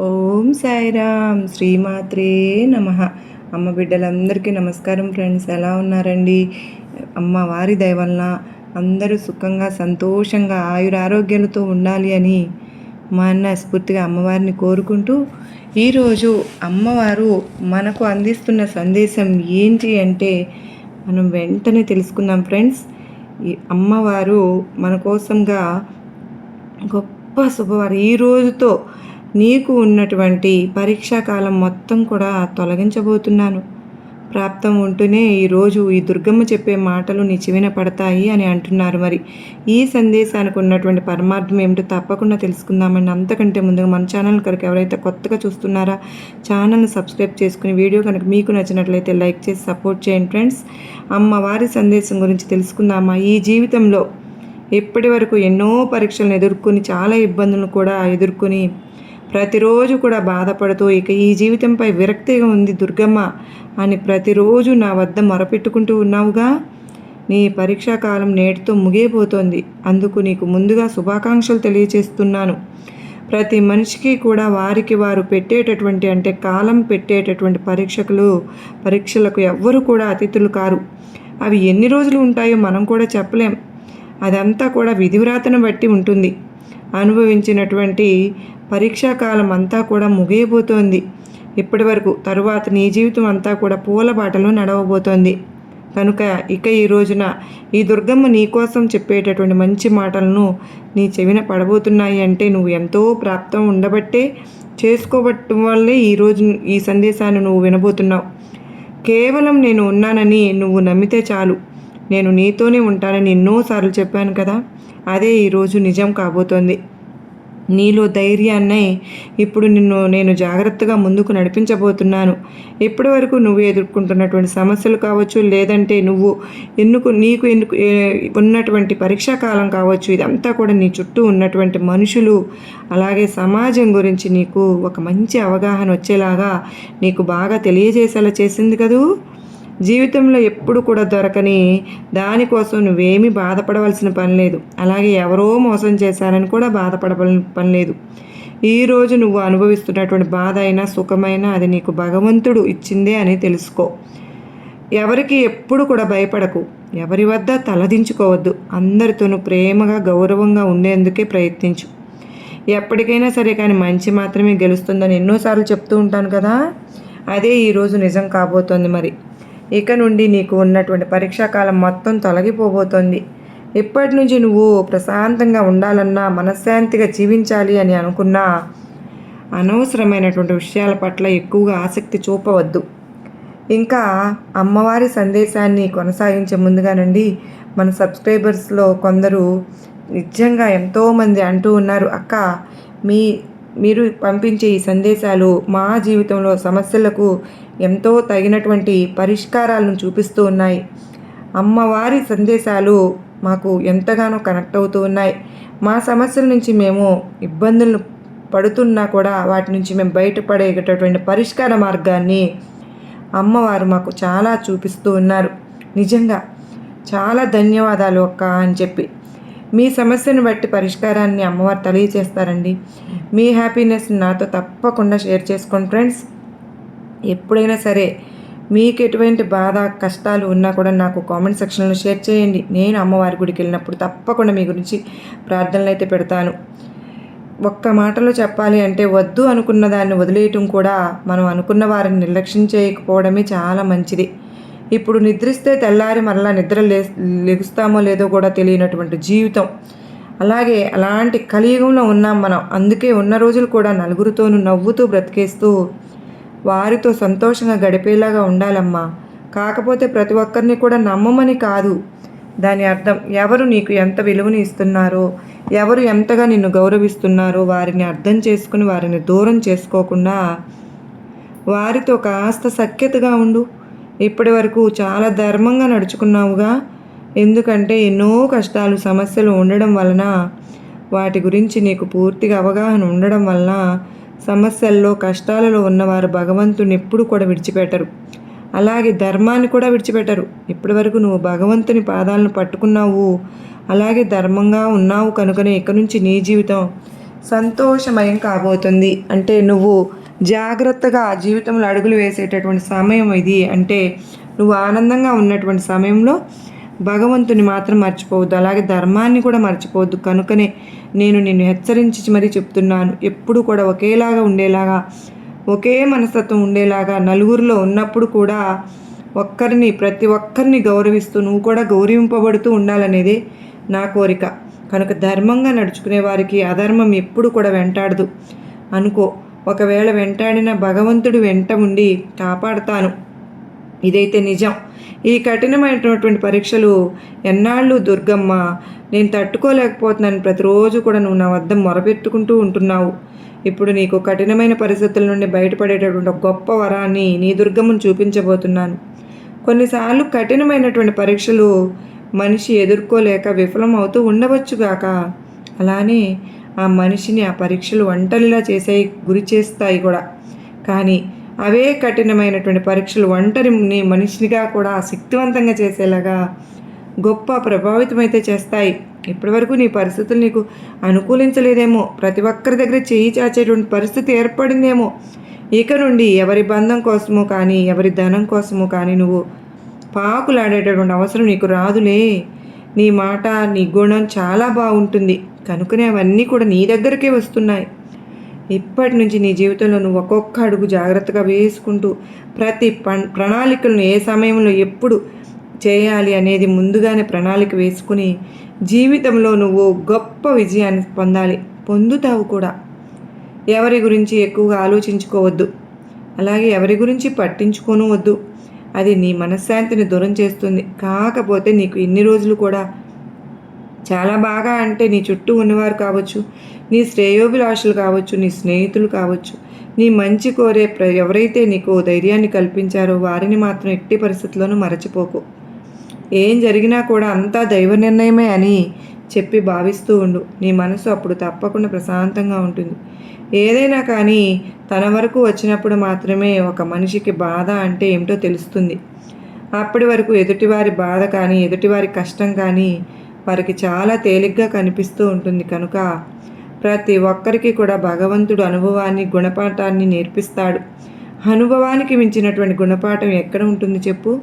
ఓం సాయిరామ్ శ్రీమాత్రే నమ. అమ్మ బిడ్డలందరికీ నమస్కారం ఫ్రెండ్స్. ఎలా ఉన్నారండి? అమ్మవారి దయ వలన అందరూ సుఖంగా సంతోషంగా ఆయురారోగ్యాలతో ఉండాలి అని మనస్ఫూర్తిగా అమ్మవారిని కోరుకుంటూ, ఈరోజు అమ్మవారు మనకు అందిస్తున్న సందేశం ఏంటి అంటే మనం వెంటనే తెలుసుకుందాం ఫ్రెండ్స్. ఈ అమ్మవారు మన కోసంగా గొప్ప శుభవారు. ఈ రోజుతో నీకు ఉన్నటువంటి పరీక్షా కాలం మొత్తం కూడా తొలగించబోతున్నాను. ప్రాప్తం ఉంటూనే ఈరోజు ఈ దుర్గమ్మ చెప్పే మాటలు నీ చెవిన పడతాయి అని అంటున్నారు. మరి ఈ సందేశానికి ఉన్నటువంటి పరమార్థం ఏమిటో తప్పకుండా తెలుసుకుందామండి. అంతకంటే ముందుగా మన ఛానల్ కనుక ఎవరైతే కొత్తగా చూస్తున్నారా ఛానల్ని సబ్స్క్రైబ్ చేసుకుని, వీడియో కనుక మీకు నచ్చినట్లయితే లైక్ చేసి సపోర్ట్ చేయండి ఫ్రెండ్స్. అమ్మవారి సందేశం గురించి తెలుసుకుందామా? ఈ జీవితంలో ఇప్పటి వరకు ఎన్నో పరీక్షలను ఎదుర్కొని, చాలా ఇబ్బందులను కూడా ఎదుర్కొని, ప్రతిరోజు కూడా బాధపడుతూ ఇక ఈ జీవితంపై విరక్తిగా ఉంది దుర్గమ్మ అని ప్రతిరోజు నా వద్ద మొరపెట్టుకుంటూ ఉన్నావుగా. నీ పరీక్షా కాలం నేటితో ముగియబోతోంది. అందుకు నీకు ముందుగా శుభాకాంక్షలు తెలియజేస్తున్నాను. ప్రతి మనిషికి కూడా వారికి వారు పెట్టేటటువంటి, అంటే కాలం పెట్టేటటువంటి పరీక్షలకు ఎవ్వరూ కూడా అతిథులు కారు. అవి ఎన్ని రోజులు ఉంటాయో మనం కూడా చెప్పలేం. అదంతా కూడా విధివ్రాతను బట్టి ఉంటుంది. అనుభవించినటువంటి పరీక్షా కాలం అంతా కూడా ముగియబోతోంది ఇప్పటి వరకు. తరువాత నీ జీవితం అంతా కూడా పూల బాటలో నడవబోతోంది. కనుక ఇక ఈ రోజున ఈ దుర్గమ్మ నీ కోసం చెప్పేటటువంటి మంచి మాటలను నీ చెవిన పడబోతున్నాయి. అంటే నువ్వు ఎంతో ప్రాప్తం ఉండబట్టే, చేసుకోబట్టం వల్లే ఈరోజు ఈ సందేశాన్ని నువ్వు వినబోతున్నావు. కేవలం నేను ఉన్నానని నువ్వు నమ్మితే చాలు. నేను నీతోనే ఉంటానని ఎన్నోసార్లు చెప్పాను కదా, అదే ఈరోజు నిజం కాబోతోంది. నీలో ధైర్యాన్నే ఇప్పుడు నేను జాగ్రత్తగా ముందుకు నడిపించబోతున్నాను. ఇప్పటి వరకు నువ్వు ఎదుర్కొంటున్నటువంటి సమస్యలు కావచ్చు, లేదంటే నీకు ఉన్నటువంటి పరీక్షా కాలం కావచ్చు, ఇదంతా కూడా నీ చుట్టూ ఉన్నటువంటి మనుషులు, అలాగే సమాజం గురించి నీకు ఒక మంచి అవగాహన వచ్చేలాగా నీకు బాగా తెలియజేసేలా చేసింది కదూ. జీవితంలో ఎప్పుడు కూడా దొరకని దానికోసం నువ్వేమీ బాధపడవలసిన పని లేదు. అలాగే ఎవరో మోసం చేశారని కూడా బాధపడవలసిన పని లేదు. ఈరోజు నువ్వు అనుభవిస్తున్నటువంటి బాధ అయినా సుఖమైనా అది నీకు భగవంతుడు ఇచ్చిందే అని తెలుసుకో. ఎవరికి ఎప్పుడు కూడా భయపడకు. ఎవరి వద్ద తలదించుకోవద్దు. అందరితోనూ ప్రేమగా గౌరవంగా ఉండేందుకే ప్రయత్నించు. ఎప్పటికైనా సరే కానీ మంచి మాత్రమే గెలుస్తుందని ఎన్నోసార్లు చెప్తూ ఉంటాను కదా, అదే ఈరోజు నిజం కాబోతోంది. మరి ఇక నుండి నీకు ఉన్నటువంటి పరీక్షాకాలం మొత్తం తొలగిపోబోతోంది. ఇప్పటి నుంచి నువ్వు ప్రశాంతంగా ఉండాలన్నా, మనశ్శాంతిగా జీవించాలి అని అనుకున్నా, అనవసరమైనటువంటి విషయాల పట్ల ఎక్కువగా ఆసక్తి చూపవద్దు. ఇంకా అమ్మవారి సందేశాన్ని కొనసాగించే ముందుగానండి, మన సబ్స్క్రైబర్స్లో కొందరు నిజంగా ఎంతోమంది అంటూ ఉన్నారు, అక్క మీరు పంపించే ఈ సందేశాలు మా జీవితంలో సమస్యలకు ఎంతో తగినటువంటి పరిష్కారాలను చూపిస్తూ ఉన్నాయి. అమ్మవారి సందేశాలు మాకు ఎంతగానో కనెక్ట్ అవుతూ ఉన్నాయి. మా సమస్యల నుంచి మేము ఇబ్బందులను పడుతున్నా కూడా వాటి నుంచి మేము బయటపడేటటువంటి పరిష్కార మార్గాన్ని అమ్మవారు మాకు చాలా చూపిస్తూ ఉన్నారు. నిజంగా చాలా ధన్యవాదాలు అక్క అని చెప్పి. మీ సమస్యను బట్టి పరిష్కారాన్ని అమ్మవారు తెలియజేస్తారండి. మీ హ్యాపీనెస్ నాతో తప్పకుండా షేర్ చేసుకోండి ఫ్రెండ్స్. ఎప్పుడైనా సరే మీకు ఎటువంటి బాధ కష్టాలు ఉన్నా కూడా నాకు కామెంట్ సెక్షన్లో షేర్ చేయండి. నేను అమ్మవారి గుడికి వెళ్ళినప్పుడు తప్పకుండా మీ గురించి ప్రార్థనలు అయితే పెడతాను. ఒక్క మాటలో చెప్పాలి అంటే, వద్దు అనుకున్న దాన్ని వదిలేయటం కూడా మనం అనుకున్న వారిని నిర్లక్ష్యం చేయకపోవడమే చాలా మంచిది. ఇప్పుడు నిద్రిస్తే తెల్లారి మరలా లెగుస్తామో లేదో కూడా తెలియనటువంటి జీవితం. అలాగే అలాంటి కలియుగంలో ఉన్నాం మనం. అందుకే ఉన్న రోజులు కూడా నలుగురితోనూ నవ్వుతూ బ్రతికేస్తూ వారితో సంతోషంగా గడిపేలాగా ఉండాలమ్మా. కాకపోతే ప్రతి ఒక్కరిని కూడా నమ్మమని కాదు దాని అర్థం. ఎవరు నీకు ఎంత విలువని ఇస్తున్నారో, ఎవరు ఎంతగా నిన్ను గౌరవిస్తున్నారో వారిని అర్థం చేసుకుని వారిని దూరం చేసుకోకుండా వారితో కాస్త సఖ్యతగా ఉండు. ఇప్పటి వరకు చాలా ధర్మంగా నడుచుకున్నావుగా. ఎందుకంటే ఎన్నో కష్టాలు సమస్యలు ఉండడం వలన, వాటి గురించి నీకు పూర్తిగా అవగాహన ఉండడం వలన సమస్యల్లో కష్టాలలో ఉన్నవారు భగవంతుని ఎప్పుడు కూడా విడిచిపెట్టరు. అలాగే ధర్మాన్ని కూడా విడిచిపెట్టరు. ఇప్పటి వరకు నువ్వు భగవంతుని పాదాలను పట్టుకున్నావు, అలాగే ధర్మంగా ఉన్నావు. కనుకనే ఇక నుంచి నీ జీవితం సంతోషమయం కాబోతుంది. అంటే నువ్వు జాగ్రత్తగా జీవితంలో అడుగులు వేసేటటువంటి సమయం ఇది. అంటే నువ్వు ఆనందంగా ఉన్నటువంటి సమయంలో భగవంతుని మాత్రం మర్చిపోవద్దు, అలాగే ధర్మాన్ని కూడా మర్చిపోవద్దు. కనుకనే నేను నిన్ను హెచ్చరించి మరీ చెప్తున్నాను, ఎప్పుడు కూడా ఒకేలాగా ఉండేలాగా, ఒకే మనస్తత్వం ఉండేలాగా, నలుగురిలో ఉన్నప్పుడు కూడా ప్రతి ఒక్కరిని గౌరవిస్తూ నువ్వు కూడా గౌరవింపబడుతూ ఉండాలనేదే నా కోరిక. కనుక ధర్మంగా నడుచుకునే వారికి అధర్మం ఎప్పుడు కూడా వెంటాడదు అనుకో. ఒకవేళ వెంటాడిన భగవంతుడు వెంట ఉండి కాపాడుతాను, ఇదైతే నిజం. ఈ కఠినమైనటువంటి పరీక్షలు ఎన్నాళ్ళు దుర్గమ్మ, నేను తట్టుకోలేకపోతున్నాను. ప్రతిరోజు కూడా నువ్వు నా వద్ద మొరపెట్టుకుంటూ ఉంటున్నావు. ఇప్పుడు నీకు కఠినమైన పరిస్థితుల నుండి బయటపడేటటువంటి ఒక గొప్ప వరాన్ని నీ దుర్గమ్మను చూపించబోతున్నాను. కొన్నిసార్లు కఠినమైనటువంటి పరీక్షలు మనిషి ఎదుర్కోలేక విఫలం అవుతూ ఉండవచ్చుగాక, అలానే ఆ మనిషిని ఆ పరీక్షలు ఒంటరిలా గురి చేస్తాయి కూడా. కానీ అవే కఠినమైనటువంటి పరీక్షలు ఒంటరిని మనిషినిగా కూడా శక్తివంతంగా చేసేలాగా గొప్ప ప్రభావితమైతే చేస్తాయి. ఇప్పటివరకు నీ పరిస్థితులు నీకు అనుకూలించలేదేమో, ప్రతి ఒక్కరి దగ్గర చేయి చాచేటువంటి పరిస్థితి ఏర్పడిందేమో. ఇక నుండి ఎవరి బంధం కోసమో కానీ, ఎవరి ధనం కోసమో కానీ నువ్వు పాకులాడేటటువంటి అవసరం నీకు రాదులే. నీ మాట, నీ గుణం చాలా బాగుంటుంది కనుకనే అవన్నీ కూడా నీ దగ్గరకే వస్తున్నాయి. ఇప్పటి నుంచి నీ జీవితంలో నువ్వు ఒక్కొక్క అడుగు జాగ్రత్తగా వేసుకుంటూ ప్రతి ప్రణాళికలను ఏ సమయంలో ఎప్పుడు చేయాలి అనేది ముందుగానే ప్రణాళిక వేసుకుని జీవితంలో నువ్వు గొప్ప విజయాన్ని పొందుతావు కూడా. ఎవరి గురించి ఎక్కువగా ఆలోచించుకోవద్దు, అలాగే ఎవరి గురించి పట్టించుకోను వద్దు. అది నీ మనశ్శాంతిని దూరం చేస్తుంది. కాకపోతే నీకు ఇన్ని రోజులు కూడా చాలా బాగా, అంటే నీ చుట్టూ ఉన్నవారు కావచ్చు, నీ శ్రేయోభిలాషులు కావచ్చు, నీ స్నేహితులు కావచ్చు, నీ మంచి కోరే ఎవరైతే నీకు ధైర్యాన్ని కల్పించారో వారిని మాత్రం ఎట్టి పరిస్థితుల్లోనూ మరచిపోకు. ఏం జరిగినా కూడా అంతా దైవ నిర్ణయమే అని చెప్పి భావిస్తూ ఉండు. నీ మనసు అప్పుడు తప్పకుండా ప్రశాంతంగా ఉంటుంది. ఏదైనా కానీ తన వరకు వచ్చినప్పుడు మాత్రమే ఒక మనిషికి బాధ అంటే ఏమిటో తెలుస్తుంది. అప్పటి వరకు ఎదుటివారి బాధ కానీ, ఎదుటివారి కష్టం కానీ వారికి చాలా తేలిగ్గా కనిపిస్తూ ఉంటుంది. కనుక ప్రతి ఒక్కరికి కూడా భగవంతుడు అనుభవాన్ని, గుణపాఠాన్ని నేర్పిస్తాడు. అనుభవానికి మించినటువంటి గుణపాఠం ఎక్కడ ఉంటుంది చెప్పు?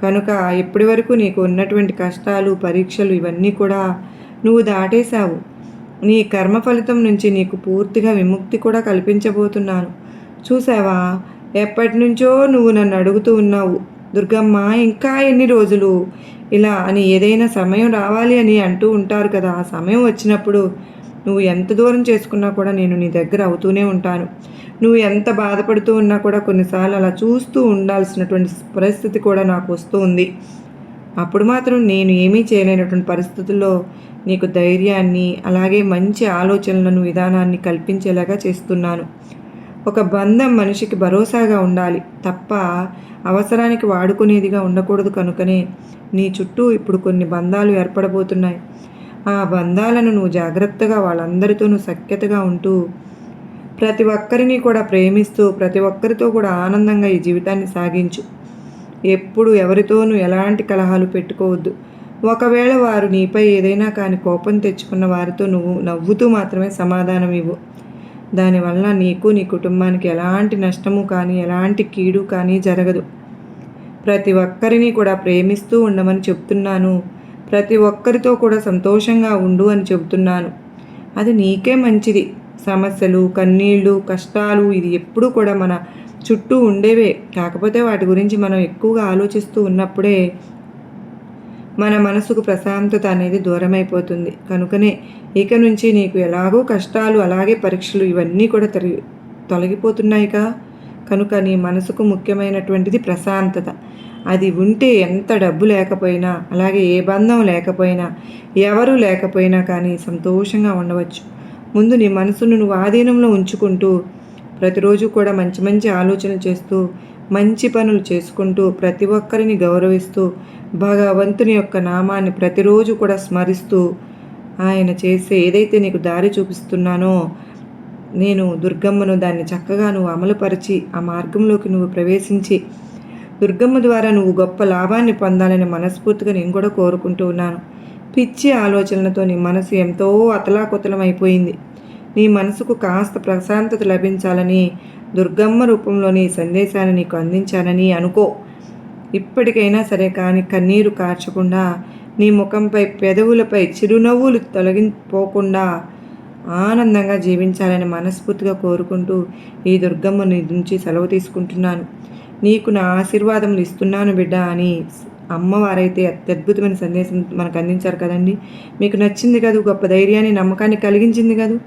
కనుక ఇప్పటి వరకు నీకు ఉన్నటువంటి కష్టాలు, పరీక్షలు ఇవన్నీ కూడా నువ్వు దాటేశావు. నీ కర్మ ఫలితం నుంచి నీకు పూర్తిగా విముక్తి కూడా కల్పించబోతున్నాను. చూసావా, ఎప్పటి నుంచో నువ్వు నన్ను అడుగుతూ ఉన్నావు, దుర్గమ్మ ఇంకా ఎన్ని రోజులు ఇలా అని. ఏదైనా సమయం రావాలి అని అంటూ ఉంటారు కదా, ఆ సమయం వచ్చినప్పుడు నువ్వు ఎంత దూరం చేసుకున్నా కూడా నేను నీ దగ్గర అవుతూనే ఉంటాను. నువ్వు ఎంత బాధపడుతూ ఉన్నా కూడా కొన్నిసార్లు అలా చూస్తూ ఉండాల్సినటువంటి పరిస్థితి కూడా నాకు వస్తూ ఉంది. అప్పుడు మాత్రం నేను ఏమీ చేయలేనటువంటి పరిస్థితుల్లో నీకు ధైర్యాన్ని, అలాగే మంచి ఆలోచనలను, విధానాన్ని కల్పించేలాగా చేస్తున్నాను. ఒక బంధం మనిషికి భరోసాగా ఉండాలి తప్ప అవసరానికి వాడుకునేదిగా ఉండకూడదు. కనుకనే నీ చుట్టూ ఇప్పుడు కొన్ని బంధాలు ఏర్పడబోతున్నాయి. ఆ బంధాలను నువ్వు జాగ్రత్తగా వాళ్ళందరితోనూ సఖ్యతగా ఉంటూ ప్రతి ఒక్కరిని కూడా ప్రేమిస్తూ ప్రతి ఒక్కరితో కూడా ఆనందంగా ఈ జీవితాన్ని సాగించు. ఎప్పుడు ఎవరితోనూ ఎలాంటి కలహాలు పెట్టుకోవద్దు. ఒకవేళ వారు నీపై ఏదైనా కానీ కోపం తెచ్చుకున్న వారితో నువ్వు నవ్వుతూ మాత్రమే సమాధానం ఇవ్వు. దానివల్ల నీకు, నీ కుటుంబానికి ఎలాంటి నష్టము కానీ, ఎలాంటి కీడు కానీ జరగదు. ప్రతి ఒక్కరిని కూడా ప్రేమిస్తూ ఉండమని చెప్తున్నాను. ప్రతి ఒక్కరితో కూడా సంతోషంగా ఉండు అని చెబుతున్నాను. అది నీకే మంచిది. సమస్యలు, కన్నీళ్ళు, కష్టాలు ఇది ఎప్పుడూ కూడా మన చుట్టూ ఉండేవే. కాకపోతే వాటి గురించి మనం ఎక్కువగా ఆలోచిస్తూ ఉన్నప్పుడే మన మనసుకు ప్రశాంతత అనేది దూరమైపోతుంది. కనుకనే ఇక నుంచి నీకు ఎలాగో కష్టాలు, అలాగే పరీక్షలు ఇవన్నీ కూడా తొలగిపోతున్నాయిగా. కనుక నీ మనసుకు ముఖ్యమైనటువంటిది ప్రశాంతత. అది ఉంటే ఎంత డబ్బు లేకపోయినా, అలాగే ఏ బంధం లేకపోయినా, ఎవరు లేకపోయినా కానీ సంతోషంగా ఉండవచ్చు. ముందు నీ మనసును నువ్వు ఆధీనంలో ఉంచుకుంటూ ప్రతిరోజు కూడా మంచి మంచి ఆలోచనలు చేస్తూ, మంచి పనులు చేసుకుంటూ, ప్రతి ఒక్కరిని గౌరవిస్తూ, భగవంతుని యొక్క నామాన్ని ప్రతిరోజు కూడా స్మరిస్తూ, ఆయన చేసే ఏదైతే నీకు దారి చూపిస్తున్నానో నేను దుర్గమ్మను, దాన్ని చక్కగా నువ్వు అమలుపరిచి ఆ మార్గంలోకి నువ్వు ప్రవేశించి దుర్గమ్మ ద్వారా నువ్వు గొప్ప లాభాన్ని పొందాలని మనస్ఫూర్తిగా నేను కూడా కోరుకుంటూ ఉన్నాను. పిచ్చి ఆలోచనలతో నీ మనసు ఎంతో అతలాకుతలం అయిపోయింది. నీ మనసుకు కాస్త ప్రశాంతత లభించాలని దుర్గమ్మ రూపంలోని సందేశాన్ని నీకు అందించానని అనుకో. ఇప్పటికైనా సరే కానీ కన్నీరు కార్చకుండా, నీ ముఖంపై పెదవులపై చిరునవ్వులు తొలగిపోకుండా ఆనందంగా జీవించాలని మనస్ఫూర్తిగా కోరుకుంటూ ఈ దుర్గమ్మ నీ నుంచి సెలవు తీసుకుంటున్నాను. నీకు నా ఆశీర్వాదములు ఇస్తున్నాను బిడ్డ అని అమ్మవారైతే అత్యద్భుతమైన సందేశం మనకు అందించారు కదండి. మీకు నచ్చింది కదా, గొప్ప ధైర్యాన్ని నమ్మకాన్ని కలిగించింది కదా.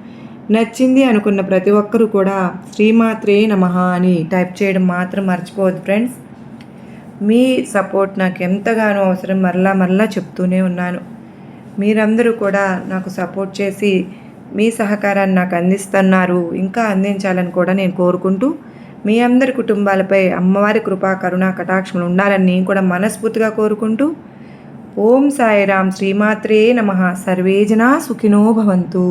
నచ్చింది అనుకున్న ప్రతి ఒక్కరూ కూడా శ్రీమాత్రే నమః అని టైప్ చేయడం మాత్రం మర్చిపోవద్దు ఫ్రెండ్స్. మీ సపోర్ట్ నాకు ఎంతగానో అవసరం, మరలా చెప్తూనే ఉన్నాను. మీరందరూ కూడా నాకు సపోర్ట్ చేసి మీ సహకారాన్ని నాకు అందిస్తున్నారు, ఇంకా అందించాలని కూడా నేను కోరుకుంటూ, మీ అందరి కుటుంబాలపై అమ్మవారి కృపా కరుణా కటాక్షములు ఉండాలని నేను కూడా మనస్ఫూర్తిగా కోరుకుంటూ, ఓం సాయిరాం శ్రీమాత్రే నమః. సర్వే జనా సుఖినో భవంతు.